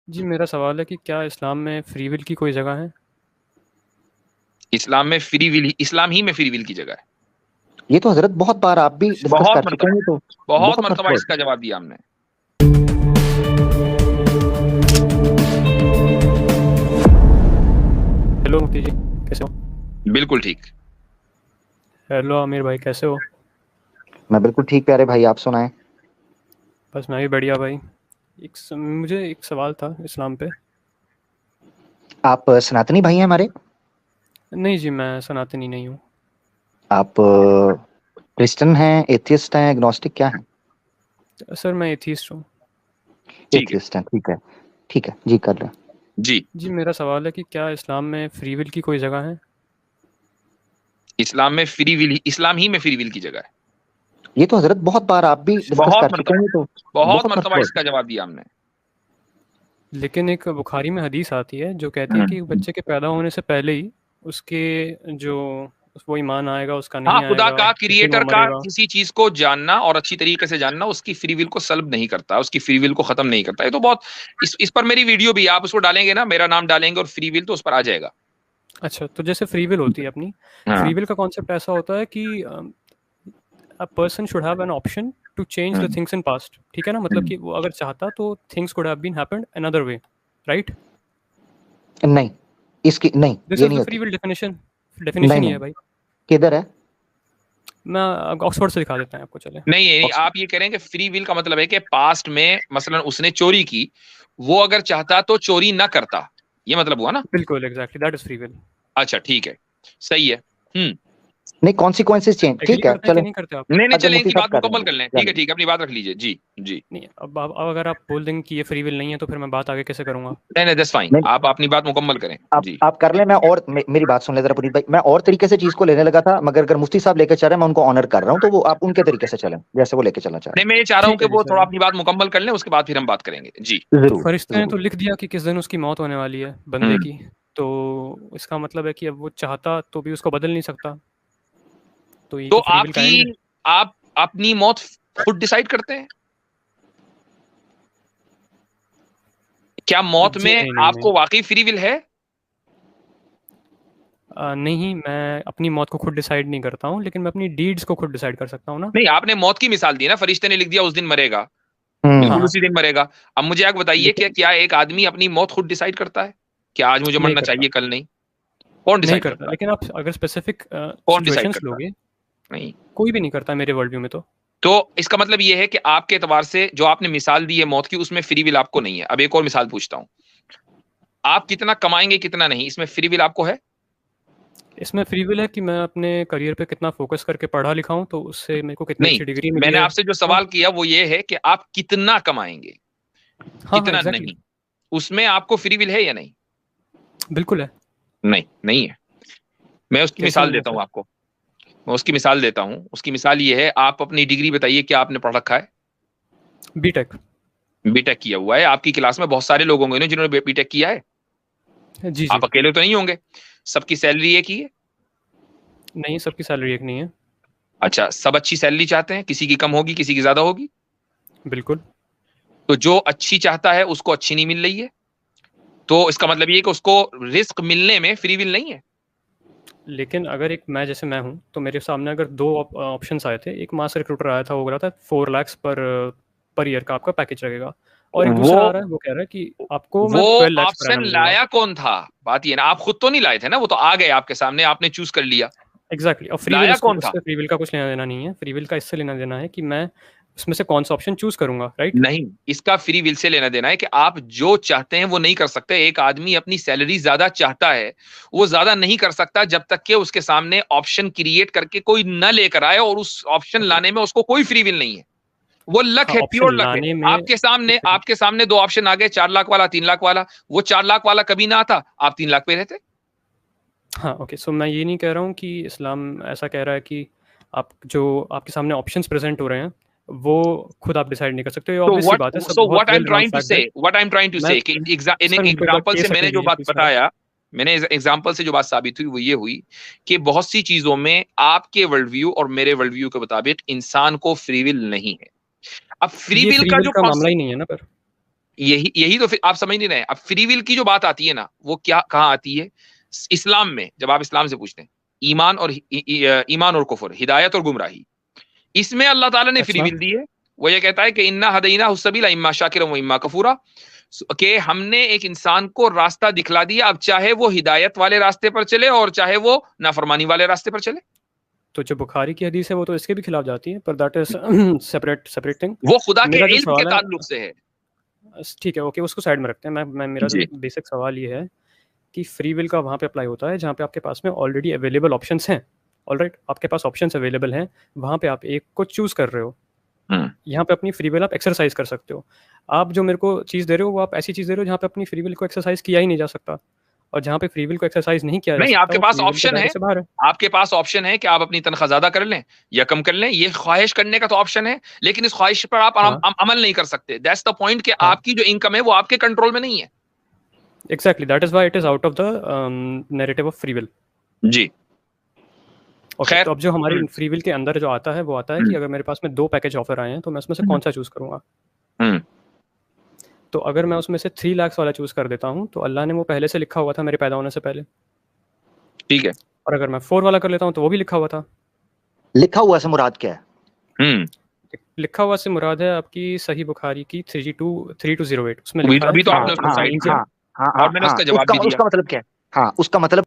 जी, मेरा सवाल है कि क्या इस्लाम में फ्री विल की कोई जगह है? इस्लाम में फ्री विल, इस्लाम ही में फ्री विल की जगह है। ये तो हजरत बहुत बार आप भी डिस्कस बहुत कर चुके मरतबा, हैं, तो बहुत बहुत मरतबा मरतबा। इसका जवाब दिया हमने। हेलो मुफ्ती जी, कैसे हो? बिल्कुल ठीक। हेलो आमिर भाई, कैसे हो? मैं बिल्कुल ठीक प्यारे भाई, आप सुनाएं। बस मैं भी बढ़िया भाई। मुझे एक सवाल था इस्लाम पे। आप सनातनी भाई हैं हमारे? नहीं जी, मैं सनातनी नहीं हूँ। आप क्रिश्चियन हैं, एथियस्ट हैं, एग्नोस्टिक क्या हैं? सर, मैं एथीस्ट हूँ। ठीक है। एथियस्ट हैं, ठीक है। ठीक है जी, कर लें। जी। जी, मेरा सवाल है कि क्या इस्लाम में फ्री विल की कोई जगह है? इस्लाम में फ्री विल, इस्लाम ही में फ्री विल की जगह है। ये तो हजरत बहुत बार आप भी डिस्कस बहुत कर चुके मरतबा, हैं, तो बहुत बहुत मरतबा मरतबा। इसका जवाब दिया हमने। लेकिन एक बुखारी में हदीस आती है जो कहती है कि हम्म। बच्चे के पैदा होने से पहले ही उसके जो वो ईमान आएगा, उसका हाँ, नहीं खुदा आएगा, का, जिस दिन वो क्रिएटर का मरेगा। किसी चीज को जानना और अच्छी तरीके से जानना उसकी फ्री विल को सल्ब नहीं करता, उसकी फ्री विल को खत्म नहीं करता। ये तो बहुत, इस पर मेरी वीडियो भी है, आप उसको डालेंगे ना, मेरा नाम डालेंगे और फ्री विल, तो उस पर आ जाएगा। अच्छा, तो जैसे फ्री विल होती है अपनी, फ्री हाँ। विल का कॉन्सेप्ट ऐसा होता है कि a person should have an option to change the hmm. Things in past. ठीक है ना? मतलब हम्म। कि वो अगर चाहता तो things could have been happened another way, right? नहीं, इसकी नहीं, दिस ये इज नहीं द फ्री होती। Will definition. नहीं डेफिनेशन ही है नहीं, भाई। किधर है? मैं ऑक्सफोर्ड से दिखा देता है आपको, चले। नहीं, नहीं, आप ये कह रहे हैं कि फ्री विल का मतलब है कि पास्ट में मसलन उसने चोरी की, वो अगर चाहता तो चोरी ना करता, ये मतलब हुआ ना? बिल्कुल, exactly that is free will. अच्छा, ठीक है, सही है। हम्म। नहीं, कॉन्सिक्वेंसेज चेंज, एग्री ठीक है करते हैं कि चले। नहीं करते आप? नहीं, नहीं, अगर चले, मुफ्ती इनकी साहब बात कर रहे मुकम्मल हैं कर लें। कर ठीक है, लें। ठीक है, अपनी बात रख लीजिए। जी। जी। नहीं, अब अगर आप बोल देंगे कि ये फ्री विल नहीं है तो फिर मैं बात आगे कैसे करूंगा? नहीं, नहीं, दैट्स फाइन, नहीं, आप अपनी बात मुकम्मल करें। जी। आप कर लें। मैं और मेरी बात सुन ले जरा पुनीत भाई, मैं और तरीके से चीज को लेने लगा था, मगर अगर मुफ्ती साहब लेके चल रहे हैं, मैं उनको ऑनर कर रहा हूँ, तो वो आप उनके तरीके से चलें जैसे वो लेके चलना चाह नहीं, रहे मैं ये चाह रहा हूँ ठीक कि है जी, वो थोड़ा चलिए। अपनी बात मुकम्मल कर लें, उसके बाद फिर हम बात करेंगे। जी। हैं। तो जरूर फरिश्ते ने तो जरूर। लिख दिया कि किस दिन उसकी मौत होने वाली है, बंदे हम्म। की। तो इसका मतलब है कि अब वो चाहता तो भी उसको बदल नहीं सकता। तो ये तो तो फ्री विल का आपकी, एंड है। आप अपनी मौत खुद डिसाइड करते हैं? क्या मौत जी, में नहीं, नहीं, नहीं। आपको वाकई फ्री विल है? नहीं, मैं अपनी मौत को खुद डिसाइड नहीं करता हूँ, लेकिन मैं अपनी डीड्स को खुद डिसाइड कर सकता हूँ ना। नहीं, आपने मौत की मिसाल दी ना, फरिश्ते ने लिख दिया उस दिन मरेगा, हम्म। हाँ, बिल्कुल हाँ। उसी दिन मरेगा। अब मुझे आप बताइए कि लेकिन क्या एक आदमी अपनी मौत खुद डिसाइड करता है कि आज मुझे नहीं मरना करता। चाहिए, कल नहीं? कौन नहीं डिसाइड करता, करता है? लेकिन आप अगर स्पेसिफिक कौन डिसाइड सिचुएशंस करता है? लोगे, नहीं। कोई भी नहीं करता मेरे वर्ल्ड व्यू में तो। तो इसका मतलब ये है कि आपके एतबार से जो आपने मिसाल दी है मौत की, उसमें फ्री विल आपको नहीं है। अब एक और मिसाल पूछता हूं, आप कितना कमाएंगे कितना नहीं, इसमें फ्री विल आपको है? इसमें फ्री विल है कि मैं अपने करियर पे कितना फोकस करके पढ़ा लिखा हूँ, तो उससे मेरे को कितनी नहीं, अच्छी डिग्री मिली मैंने है। आपसे जो हाँ, सवाल किया वो ये है कि आप कितना कमाएंगे, हाँ, हाँ, कितना एग्जैक्टली। नहीं, उसमें आपको फ्री विल है या नहीं? बिल्कुल है। नहीं, नहीं है। मैं उसकी कैसे मिसाल नहीं है देता सर? हूं आपको। मैं उसकी मिसाल देता हूं, उसकी मिसाल ये है, आप अपनी डिग्री बताइए, क्या आपने पढ़ रखा है? बीटेक। बीटेक किया हुआ है। आपकी क्लास में बहुत सारे लोग होंगे ना जिन्होंने बीटेक किया है, जी, जी। आप अकेले तो नहीं होंगे। सबकी सैलरी एक ही है? नहीं, सबकी सैलरी एक नहीं है। अच्छा, सब अच्छी सैलरी चाहते हैं, किसी की कम होगी, किसी की ज्यादा होगी। बिल्कुल। तो जो अच्छी चाहता है उसको अच्छी नहीं मिल रही है, तो इसका मतलब ये है कि उसको रिस्क मिलने में फ्री विल नहीं है। लेकिन अगर एक मैं जैसे मैं हूँ, तो मेरे सामने अगर दो ऑप्शंस आए थे। एक मास रिक्रूटर आया था, वो बोल रहा था 4 लाख पर ईयर का आपका पैकेज लगेगा। और एक वो दूसरा आ रहा है, वो कह रहा है कि आपको वो मैं 12 लाख पर ऑप्शन एनम दूंगा। लाया कौन था? बात ये ना, आप खुद तो नहीं लाए थे ना, वो तो आ गए आपके सामने, आपने चूज कर लिया। एग्जैक्टली। और फ्री विल, लाया उसको कौन था? उससे फ्री विल का कुछ लेना देना नहीं है। फ्री विल का इससे लेना देना है कि मैं उसमें से कौन सा ऑप्शन चूज करूंगा, राइट? नहीं, इसका फ्री विल से लेना देना है कि आप जो चाहते हैं वो नहीं कर सकते। एक आदमी अपनी सैलरी ज्यादा चाहता है, वो ज्यादा नहीं कर सकता जब तक कि उसके सामने ऑप्शन क्रिएट करके कोई न लेकर आए, और उस ऑप्शन ओके। लाने में उसको कोई फ्री विल नहीं है। वो लक हाँ, है, ऑप्शन प्योर लक है। लाने में आपके एक सामने, सेकंड। आपके सामने दो ऑप्शन आ गए, 4 लाख वाला, 3 लाख वाला। वो 4 लाख वाला कभी ना आता, आप 3 लाख पे रहते। हाँ, ओके। सो मैं ये नहीं कह रहा हूँ कि इस्लाम ऐसा कह रहा है कि आप जो आपके सामने ऑप्शंस प्रेजेंट हो रहे हैं, वो खुद आप डिसाइड नहीं कर सकते। ये तो ऑब्वियस सी बात है, सब बहुत what I am well known trying to fact से, है। What I am trying to मैं से कि इन सर, मेरे को एक बार एग्जांपल से केस रख मैंने जो दीजिए बात प्लीज मेरा। बताया, मैंने एग्जांपल से जो बात साबित हुई वो ये हुई कि बहुत सी चीजों में आपके वर्ल्ड व्यू और मेरे वर्ल्ड व्यू के मुताबिक इंसान को फ्री विल नहीं है। अब फ्री ये विल फ्री का विल जो का मामला कॉन्सेप्ट, ही नहीं है ना पर। यही तो फिर आप समझ नहीं रहे। अब फ्री विल की जो बात आती है ना, वो क्या कहाँ आती है? इस्लाम में। जब आप इस्लाम से पूछते हैं ईमान और कुफर, हिदायत और गुमराही, इसमें अल्लाह ताला ने फ्री अच्छा। विल दी है। वो ये कहता है कि इन्ना हदैना हुस्सबीला इम्मा शाकिरन व इम्मा कफूरा, कि हमने एक इंसान को रास्ता दिखला दिया, अब चाहे वो हिदायत वाले रास्ते पर चले और चाहे वो नाफरमानी वाले रास्ते पर चले। तो जो बुखारी की हदीस है वो तो इसके भी खिलाफ जाती है, पर दैट इज सेपरेट थिंग। वो खुदा के मेरा जो इल्म के सवाल है, ताल्लुक से है। ठीक है, ओके, उसको साइड में रखते हैं। मैं मेरा जो जी बेसिक सवाल ये है कि फ्री विल का वहाँ पे अप्लाई होता है जहाँ पे आपके पास में ऑलरेडी अवेलेबल ऑप्शंस हैं। ऑलराइट, आपके पास ऑप्शंस अवेलेबल हैं, वहाँ पे आप एक को चूज कर रहे हो। यहाँ पे अपनी फ्री विल आप एक्सरसाइज कर सकते हो। आप जो मेरे को चीज़ दे रहे हो वो आप ऐसी चीज़ दे रहे हो जहाँ पे अपनी फ्री विल को एक्सरसाइज किया ही नहीं जा सकता, और जहाँ पे फ्री विल को एक्सरसाइज नहीं किया जा नहीं, सकता आपके वो पास फ्री विल के ऑप्शन दायरे है, से बाहर है। आपके पास ऑप्शन है कि आप अपनी तनख्वाह ज्यादा कर लें या कम कर लें, ये ख्वाहिश करने का तो ऑप्शन है, लेकिन इस ख्वाहिश पर आप हाँ अमल नहीं कर सकते। दैट्स द पॉइंट कि हाँ, आपकी जो इनकम है वो आपके कंट्रोल में नहीं है। Exactly, that is why it is out of the narrative of free will. जी ओके, खैर। तो अब जो हमारी फ्री विल के अंदर जो आता है वो आता है कि हम्म, अगर मेरे पास में 2 पैकेज ऑफर आए हैं तो मैं उसमें से कौन सा चूज़ करूँगा। हम्म, तो अगर मैं उसमें से 3 लाख वाला चूज़ कर देता हूँ तो अल्लाह ने वो पहले से लिखा हुआ था मेरे पैदा होने से पहले, ठीक है। और अगर मैं 4 वाला कर लेता हूँ तो वो भी लिखा हुआ था। लिखा हुआ से मुराद क्या है? लिखा हुआ से मुराद है आपकी सही बुखारी की 3208, उसमें लिखा है अभी तो कि आपने आप उसको साइड नीचे, किया और मैंने उसका जवाब भी दिया। उसका मतलब क्या है? हाँ, उसका मतलब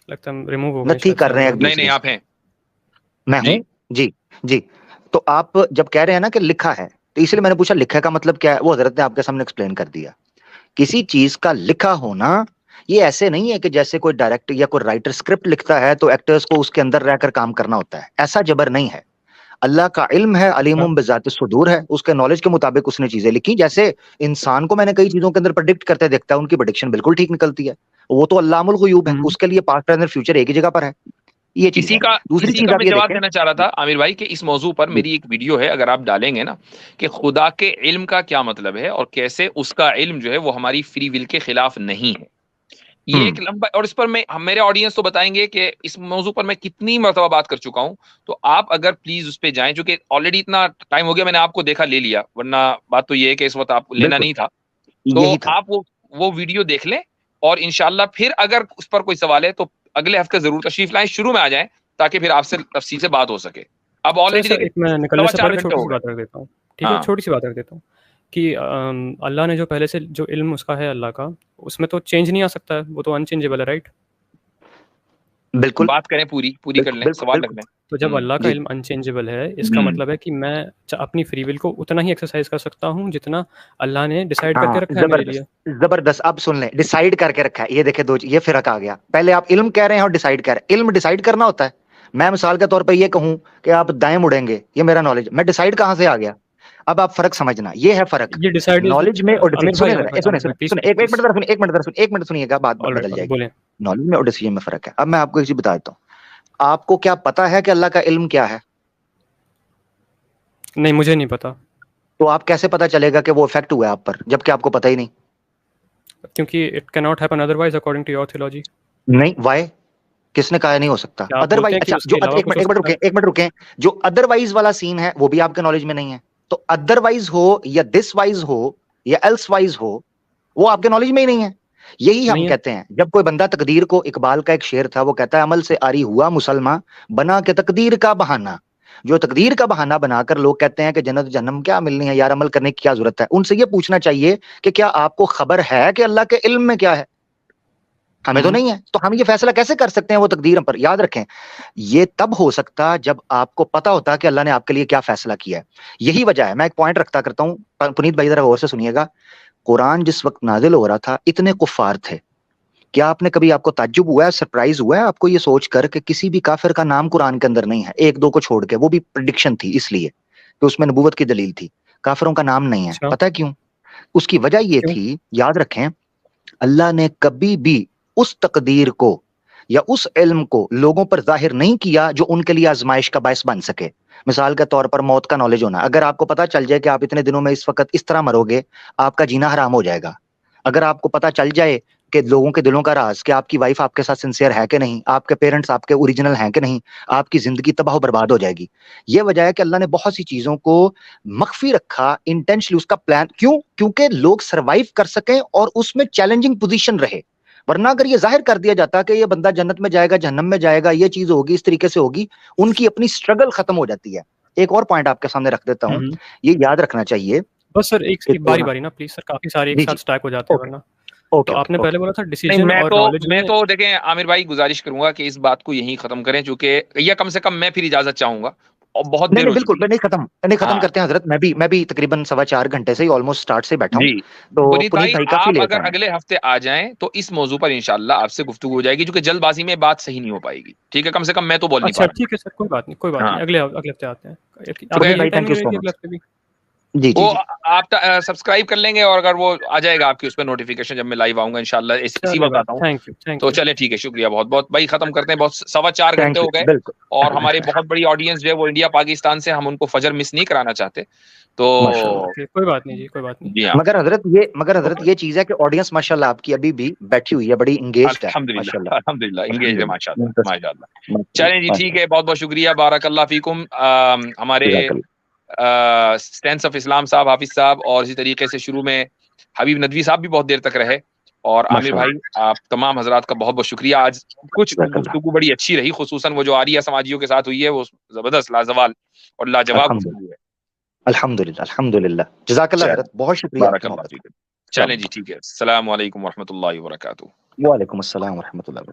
लगता है रिमूव हो गए नथी शायद कर रहे हैं से। एक नहीं दूसरे नहीं, से। आप हैं। मैं जी हूँ जी जी। तो आप जब कह रहे हैं ना कि लिखा है, तो इसलिए मैंने पूछा लिखा का मतलब क्या है। वो हजरत ने आपके सामने एक्सप्लेन कर दिया। किसी चीज का लिखा होना ये ऐसे नहीं है कि जैसे कोई डायरेक्टर या कोई राइटर स्क्रिप्ट लिखता है तो एक्टर्स को उसके अंदर रहकर काम करना होता है, ऐसा जबर नहीं है। अल्लाह का इल्म है, अलीमुम बिज़ाति सुदूर है, उसके नॉलेज के मुताबिक उसने चीजें लिखी। जैसे इंसान को मैंने कई चीजों के अंदर प्रेडिक्ट करते देखता है, उनकी प्रेडिक्शन बिल्कुल ठीक निकलती है। वो तो अल्लामुल गुयूब है, उसके लिए पास्ट प्रेजेंट फ्यूचर एक ही जगह पर है। ये चीज है। दूसरी इसी चीज का आप मैं ये जवाब देखें देना चाह रहा था आमिर भाई कि इस मौजू पर जी, मेरी एक वीडियो है, अगर आप डालेंगे ना कि खुदा के इल्म का क्या मतलब है और कैसे उसका इल्म जो है वो हमारी फ्री विल के खिलाफ नहीं है। ये एक लंबा, और इस पर मैं मेरे ऑडियंस तो बताएंगे कि इस मौजू पर मैं कितनी मरतबा बात कर चुका हूं। तो आप अगर प्लीज उस पे जाएं, जो कि ऑलरेडी इतना टाइम हो गया, मैंने आपको देखा ले लिया, वरना बात तो ये है कि इस वक्त आप लेना बिल्कुल नहीं था। तो यही था। आप वो वीडियो देख लें, और इंशाल्लाह फिर अगर उस पर कोई सवाल है तो अगले हफ्ते जरूर तशरीफ लाएं, शुरू में आ जाएं, ताकि फिर आपसे तफसील से बात हो सके। अब सर ऑलरेडी सर देखिए एक मैं निकलने से 4.25 पहले घंटे छोटी हो सी गए। बात रख देता हूँ। ठीक है, हाँ छोटी सी बात रख देता हूँ कि अल्लाह ने जो पहले से जो इल्म उसका है अल्लाह का, उसमें तो चेंज नहीं आ सकता है, वो तो अनचेंजेबल है, राइट। बिल्कुल बात करें, पूरी कर बिल्कुल लें, बिल्कुल सवाल रख बिल्कुल लें। तो जब अल्लाह का जी। इल्म अनचेंजेबल है, इसका मतलब है कि मैं अपनी फ्री विल को उतना ही एक्सरसाइज कर सकता हूँ जितना अल्लाह ने डिसाइड करके हाँ, रखा है मेरे लिए। जबरदस्त। अब सुन लें, डिसाइड करके रखा है। ये देखे ये फर्क आ गया। पहले आप इल्म कह रहे हैं और डिसाइड कह रहे हैं। इल्म डिसाइड करना होता है। मैं मिसाल के तौर पे ये कहूं कि आप दाएं मुड़ेंगे, ये मेरा नॉलेज, मैं डिसाइड कहां से आ गया। अब आप फर्क समझना, ये है फर्क ये डिसाइड इज, नॉलेज में और डिसीजन। सुने जरा, सुने आमिर भाई सुने प्लीज सुने, प्लीज एक प्लीज। मिनट जरा सुनिए, एक मिनट सुनिएगा, बात बदल ऑलराइट, जाएगी। बोले। नॉलेज में और डिसीजन में फर्क है। अब मैं आपको एक चीज बता देता हूँ। आपको क्या पता है कि अल्लाह का इल्म क्या है? नहीं, मुझे नहीं पता। तो आप कैसे पता चलेगा कि वो इफेक्ट हुआ है आप पर, जबकि आपको पता ही नहीं? क्योंकि it can not happen otherwise according to your theology. नहीं, वाई? किसने कहा नहीं हो सकता? क्या आप बोलते अदरवाइज, हैं कि अच्छा, जो उसके अलावा कुछ हो सकता है? एक मिनट रुके। जो अदरवाइज वाला सीन है वो भी आपके नॉलेज में नहीं है। तो अदरवाइज हो या दिस वाइज हो या एल्स वाइज हो, वो आपके नॉलेज में ही नहीं है। यही हम नहीं है। कहते हैं। जब कोई बंदा तकदीर को, इकबाल का एक शेर था, वो कहता है अमल से आरी हुआ मुसलमान, बना के तकदीर का बहाना। जो तकदीर का बहाना बनाकर लोग कहते हैं कि जन्नत जन्नम क्या मिलनी है यार, अमल करने की क्या जरूरत है, उनसे ये पूछना चाहिए कि क्या आपको खबर है कि अल्लाह के इल्म में क्या है? हमें तो नहीं है। तो हम ये फैसला कैसे कर सकते हैं वो तकदीर पर? याद रखें, ये तब हो सकता जब आपको पता होता कि अल्लाह ने आपके लिए क्या फैसला किया है। यही वजह है, मैं एक पॉइंट रखता करता हूं, पुनीत भाई जरा गौर से सुनिएगा। कुरान जिस वक्त नाजिल हो रहा था, इतने कुफार थे। क्या आपने कभी, आपको ताज्जुब हुआ है, सरप्राइज हुआ है आपको ये सोचकर कि किसी भी काफिर का नाम कुरान के अंदर नहीं है? एक दो को छोड़ के, वो भी प्रेडिक्शन थी इसलिए कि उसमें नबूवत की दलील थी। काफिरों का नाम नहीं है। अच्छा, पता है क्यों? उसकी वजह ये क्यों? थी, याद रखें, अल्लाह ने कभी भी उस तकदीर को या उस इल्म को लोगों पर जाहिर नहीं किया जो उनके लिए आजमाइश का बायस बन सके। मिसाल के तौर पर मौत का नॉलेज होना। अगर आपको पता चल जाए कि आप इतने दिनों में इस वक्त इस तरह मरोगे, आपका जीना हराम हो जाएगा। अगर आपको पता चल जाए कि लोगों के दिलों का राज, कि आपकी वाइफ आपके साथ सिंसियर है कि नहीं, आपके पेरेंट्स आपके ओरिजिनल हैं कि नहीं, आपकी जिंदगी तबाह बर्बाद हो जाएगी। ये वजह है कि अल्लाह ने बहुत सी चीजों को मख्फी रखा इंटेंशनली, उसका प्लान क्यों, क्योंकि लोग सरवाइव कर सकें और उसमें चैलेंजिंग पोजीशन रहे। वरना अगर ये जाहिर कर दिया जाता कि ये बंदा जन्नत में जाएगा, जहन्नम में जाएगा, ये चीज होगी, इस तरीके से होगी, उनकी अपनी स्ट्रगल खत्म हो जाती है। एक और पॉइंट आपके सामने रख देता हूं, ये याद रखना चाहिए। बस सर एक बारी बारी ना प्लीज सर, काफी सारे एक साथ स्टैक हो जाते हैं वरना। तो आपने पहले बोला था डिसीजन और नॉलेज में। मैं तो देखें आमिर भाई गुजारिश करूंगा कि इस बात को यहीं खत्म करें, क्योंकि या कम से कम मैं फिर इजाजत चाहूंगा, और बहुत देर हो बिल्कुल चुकी है। नहीं खत्म करते हैं हजरत। मैं भी तकरीबन 4.25 घंटे से ही ऑलमोस्ट स्टार्ट से बैठा हूं। तो पुनीत भाई आप अगर अगले हफ्ते आ जाएं तो इस मौजू पर इंशाल्लाह आपसे गुफ्तगू हो जाएगी, क्योंकि जल्दबाजी में बात सही नहीं हो पाएगी। ठीक है, कम से कम मैं तो बोल नहीं पा रहा। ठीक है सर, कोई बात नहीं, अगले हफ्ते आते हैं। Thank you so much. जी वो आप सब्सक्राइब कर लेंगे, और अगर वो आ जाएगा आपकी उस पर नोटिफिकेशन जब मैं लाइव आऊंगा इंशाल्लाह, इसी वक्त आता हूँ। Thank you. तो चले ठीक है, शुक्रिया बहुत बहुत भाई। खत्म करते हैं, बहुत 4.25 घंटे हो गए, और हमारी बहुत बड़ी ऑडियंस जो है वो इंडिया पाकिस्तान से, हम उनको फजर मिस नहीं कराना चाहते। तो कोई बात नहीं जी, कोई बात नहीं। मगर हजरत ये चीज है कि ऑडियंस माशाल्लाह आपकी अभी भी बैठी हुई है, बड़ी इंगेज्ड है। अल्हम्दुलिल्लाह इंगेज्ड है माशाल्लाह। चलें जी ठीक है, बहुत बहुत शुक्रिया, बारकल्लाह फीकुम। हमारे स्टैंस ऑफ इस्लाम साहब, हाफिज साहब, और इसी तरीके से शुरू में हबीब नदवी साहब भी बहुत देर तक रहे, और आमिर भाई, आप तमाम हजरात का बहुत बहुत शुक्रिया। आज कुछ गुफ्तगू बड़ी अच्छी रही, खुसूसन वो जो आरिया समाजियों के साथ हुई है, वो जबरदस्त, लाजवाल और लाजवाब गुफ्तगू है। अल्हम्दुलिल्लाह जज़ाकल्लाह हज़रत, बहुत शुक्रिया। चलें जी ठीक है, अस्सलाम वालेकुम व रहमतुल्लाहि व बरकातुहू। वालेकुम अस्सलाम व रहमतुल्लाहि।